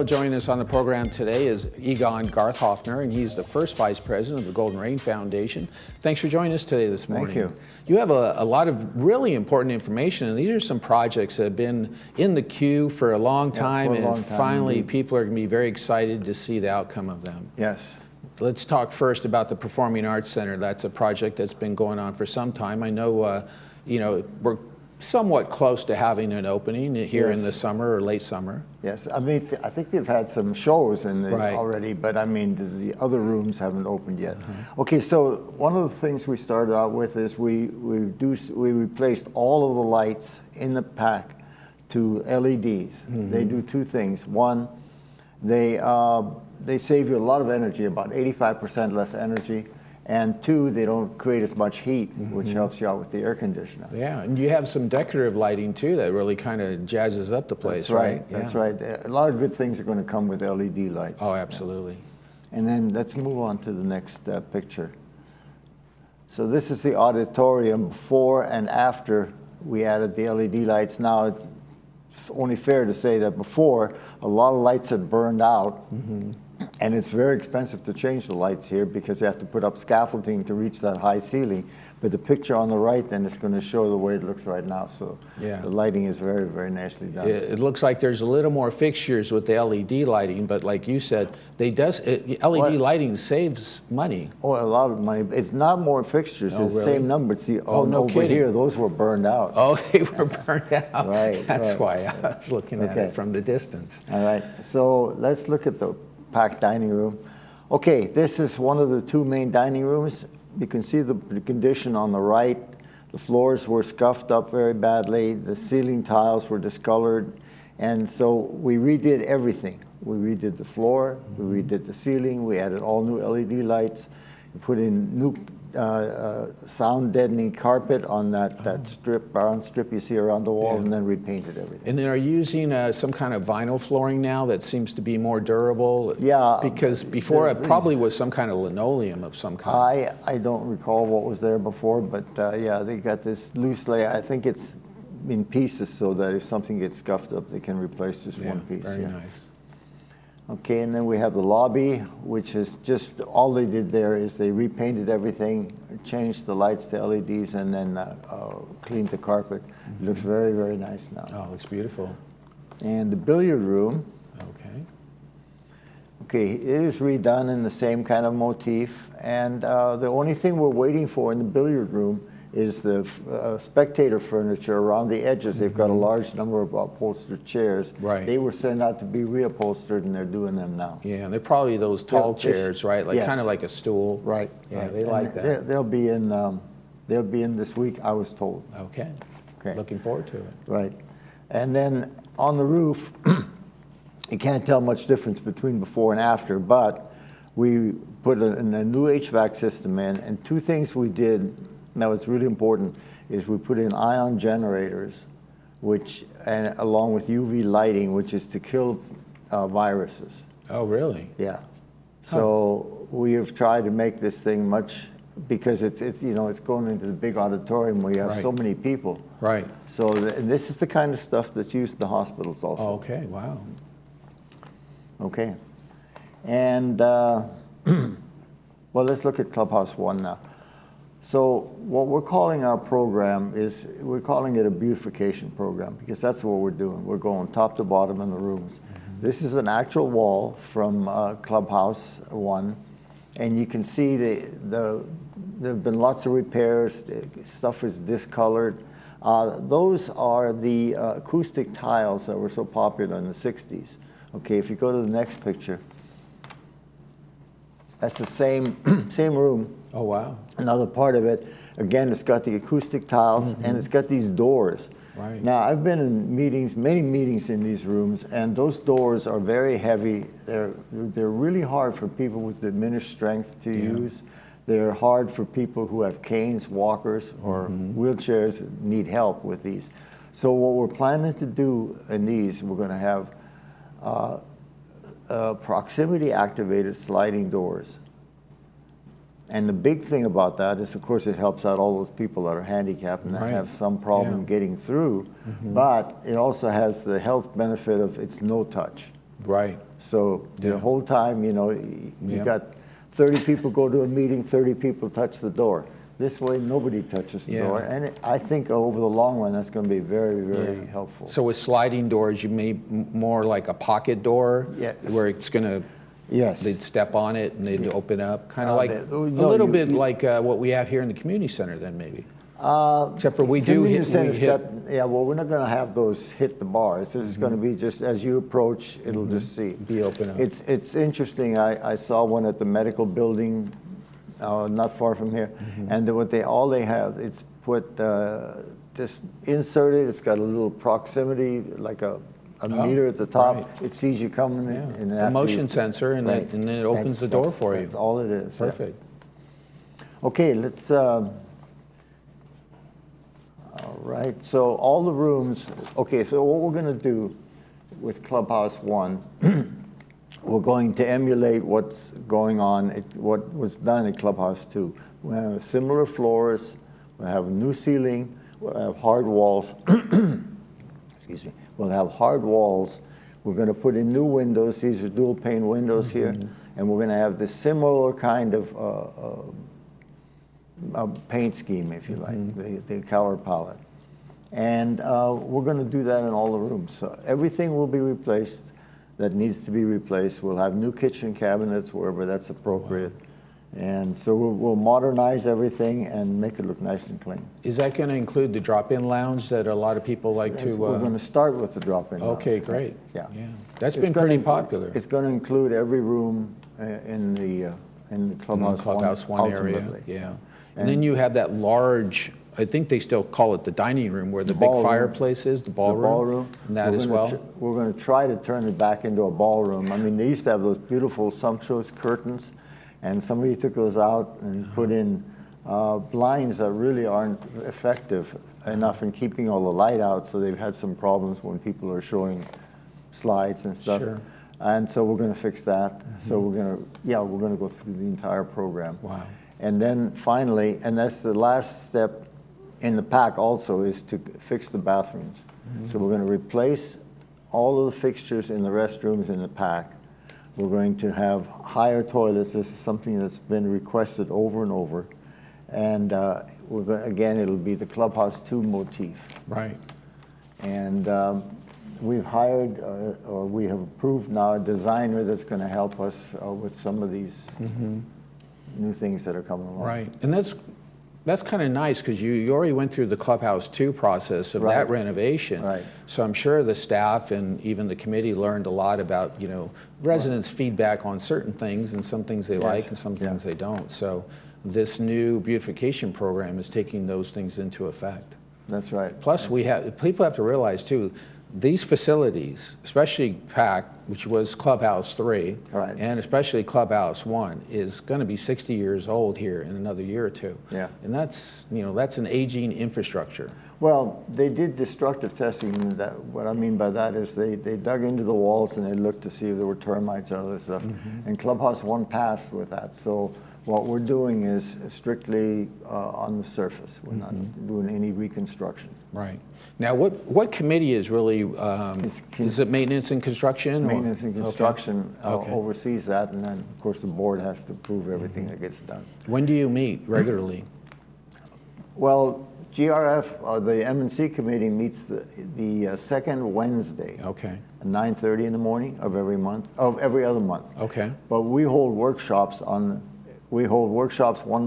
Well, joining us on the program today is Egon Garth Hoffner, and he's the first vice president of the Golden Rain Foundation. Thanks for joining us today this morning. Thank you. You have a lot of really important information, and these are some projects that have been in the queue for a long time, finally indeed. People are going to be very excited to see the outcome of them. Yes. Let's talk first about the Performing Arts Center. That's a project that's been going on for some time. I know, we're somewhat close to having an opening here in the summer or late summer. Yes, I mean, I think they've had some shows in there Right. already, but I mean, the other rooms haven't opened yet. Okay, so one of the things we started out with is we replaced all of the lights in the pack to LEDs. They do two things. One, they save you a lot of energy, about 85% less energy. And two, they don't create as much heat, which helps you out with the air conditioner. Yeah, and you have some decorative lighting too that really kind of jazzes up the place, right? That's right. A lot of good things are going to come with LED lights. Oh, absolutely. Yeah. And then let's move on to the next picture. So this is the auditorium before and after we added the LED lights. Now it's only fair to say that before, a lot of lights had burned out. And it's very expensive to change the lights here because you have to put up scaffolding to reach that high ceiling. But the picture on the right then is going to show the way it looks right now. So the lighting is very, very nicely done. It looks like there's a little more fixtures with the LED lighting, but like you said, LED lighting saves money. Oh, a lot of money. It's not more fixtures. It's the same number. See, no over kidding. here, those were burned out. Oh, they were burned out. Right. That's why I was looking at it from the distance. All right. So let's look at the packed dining room. Okay, this is one of the two main dining rooms. You can see the condition on the right. The floors were scuffed up very badly. The ceiling tiles were discolored. And so we redid everything. We redid the floor, we redid the ceiling, we added all new LED lights, we put in new sound deadening carpet on that brown strip you see around the wall, and then repainted everything. And then are you using some kind of vinyl flooring now that seems to be more durable? Yeah. Because before it probably was some kind of linoleum of some kind. I don't recall what was there before, but yeah, they got this loose layer. I think it's in pieces so that if something gets scuffed up, they can replace just one piece. Very nice. Okay, and then we have the lobby, which is just, all they did there is they repainted everything, changed the lights to LEDs, and then cleaned the carpet. It looks very, very nice now. Oh, it looks beautiful. And the billiard room. Okay, it is redone in the same kind of motif, and the only thing we're waiting for in the billiard room is the spectator furniture around the edges. They've got a large number of upholstered chairs. Right. They were sent out to be reupholstered, and they're doing them now. Yeah, and they're probably those tall chairs, right? Like kind of like a stool. Right. Yeah, they like that. They'll be in this week, I was told. Okay. Looking forward to it. Right. And then on the roof, you can't tell much difference between before and after, but we put a new HVAC system in, and two things we did. Now, what's really important is we put in ion generators, and along with UV lighting, which is to kill viruses. Oh, really? Yeah. So we have tried to make this thing because it's going into the big auditorium where you have so many people. Right. So this is the kind of stuff that's used in the hospitals also. Oh, okay. Wow. Okay. And well, let's look at Clubhouse 1 now. So what we're calling our program is, we're calling it a beautification program, because that's what we're doing. We're going top to bottom in the rooms. This is an actual wall from Clubhouse 1, and you can see there have been lots of repairs. Stuff is discolored. Those are the acoustic tiles that were so popular in the 60s. Okay, if you go to the next picture, that's the same room. Oh, wow. Another part of it, again, it's got the acoustic tiles, and it's got these doors. Right. Now, I've been in meetings, many meetings in these rooms, and those doors are very heavy. They're really hard for people with diminished strength to use. They're hard for people who have canes, walkers, or wheelchairs, need help with these. So what we're planning to do in these, we're going to have proximity-activated sliding doors. And the big thing about that is, of course, it helps out all those people that are handicapped and that have some problem getting through. But it also has the health benefit of it's no touch. Right. So the whole time, you know, you Yeah. got 30 people go to a meeting, 30 people touch the door. This way, nobody touches the Yeah. door. And I think over the long run, that's going to be very, very Yeah. helpful. So with sliding doors, you made more like a pocket door, Yes. where it's going to, Yes. they'd step on it and they'd open up, kind of like no, a little you- bit like what we have here in the community center, then maybe. Except for we do Community hit. center's got, yeah, well, we're not going to have those hit the bar. It's just going to be just as you approach, it'll just see. Be open up. It's interesting. I saw one at the medical building, not far from here, and all they have, it's put just inserted. It's got a little proximity, like a meter at the top. right. It sees you coming, and A after motion you- sensor, and, right. and then it opens the door for you. That's all it is. yeah. Perfect. Okay, let's. All right, so all the rooms, okay, so what we're going to do with Clubhouse 1, we're going to emulate what's going on, what was done at Clubhouse 2. We'll have similar floors, we'll have a new ceiling, we'll have hard walls. Excuse me. We'll have hard walls. We're going to put in new windows. These are dual pane windows here. And we're going to have this similar kind of paint scheme, if you like, the color palette. And we're going to do that in all the rooms. So everything will be replaced that needs to be replaced. We'll have new kitchen cabinets wherever that's appropriate. And so we'll modernize everything and make it look nice and clean. Is that going to include the drop-in lounge that a lot of people like to? We're going to start with the drop-in lounge. Okay, great. Yeah. That's It's been gonna- pretty popular. It's going to include every room in the Clubhouse, Clubhouse one area. ultimately. Yeah. And then you have that large, I think they still call it the dining room, where the big ballroom. fireplace is, the The ballroom. ballroom. And that We're as gonna well. tr- We're going to try to turn it back into a ballroom. I mean, they used to have those beautiful sumptuous curtains, and somebody took those out and put in blinds that really aren't effective enough in keeping all the light out, so they've had some problems when people are showing slides and stuff. Sure. And so we're going to fix that. So we're going to go through the entire program. Wow. And then finally, and that's the last step in the pack also, is to fix the bathrooms. So we're going to replace all of the fixtures in the restrooms in the pack. We're going to have higher toilets. This is something that's been requested over and over. And again, it'll be the Clubhouse 2 motif. Right. And we've hired, or we have approved now, a designer that's going to help us with some of these new things that are coming along. Right. And that's kind of nice, because you already went through the Clubhouse 2 process of Right. that renovation. Right. So I'm sure the staff and even the committee learned a lot about, residents' feedback on certain things, and some things they like and some things they don't. So this new beautification program is taking those things into effect. That's right. Plus, people have to realize too, these facilities, especially PAC, which was Clubhouse 3, Right. and especially Clubhouse 1, is going to be 60 years old here in another year or two. Yeah. And that's an aging infrastructure. Well, they did destructive testing. What I mean by that is they dug into the walls and they looked to see if there were termites or other stuff. And Clubhouse 1 passed with that. So what we're doing is strictly on the surface. We're not doing any reconstruction. Right. Now, what committee is really, is it maintenance and construction? Maintenance and construction Okay. oversees that, and then, of course, the board has to approve everything that gets done. When do you meet regularly? Well, GRF, the M&C committee meets the second Wednesday. Okay. At 9:30 in the morning of every other month. Okay. But we hold workshops 1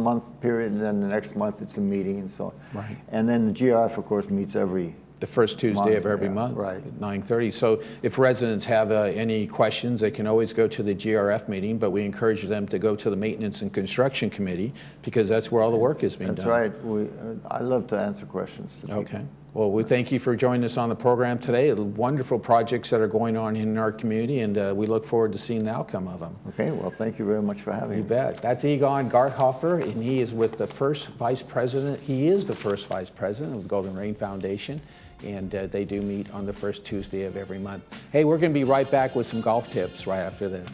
month period, and then the next month it's a meeting and so on. Right. And then the GRF, of course, meets every The first Tuesday month, of every yeah, month, right. at 9:30. So if residents have any questions, they can always go to the GRF meeting, but we encourage them to go to the Maintenance and Construction Committee, because that's where all the work is being That's done. right. I love to answer questions. to people. Okay. Well, we thank you for joining us on the program today. Wonderful projects that are going on in our community, and we look forward to seeing the outcome of them. Okay, well, thank you very much for having You me. bet. That's Egon Garthofer, and he is with the first vice president. He is the first vice president of the Golden Rain Foundation, and they do meet on the first Tuesday of every month. Hey, we're going to be right back with some golf tips right after this.